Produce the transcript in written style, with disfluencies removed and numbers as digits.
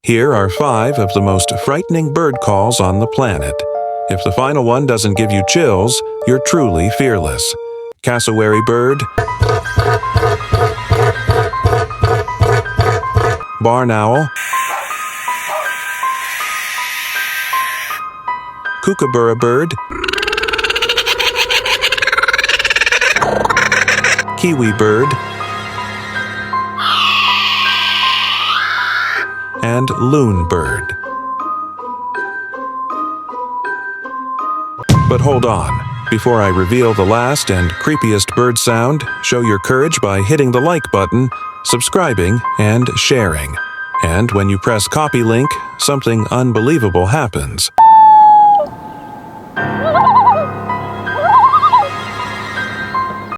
Here are 5 of the most frightening bird calls on the planet. If the final one doesn't give you chills, you're truly fearless. Cassowary bird, barn owl, kookaburra bird, kiwi bird, and loon bird. But hold on. Before I reveal the last and creepiest bird sound, show your courage by hitting the like button, subscribing, and sharing. And when you press copy link, something unbelievable happens.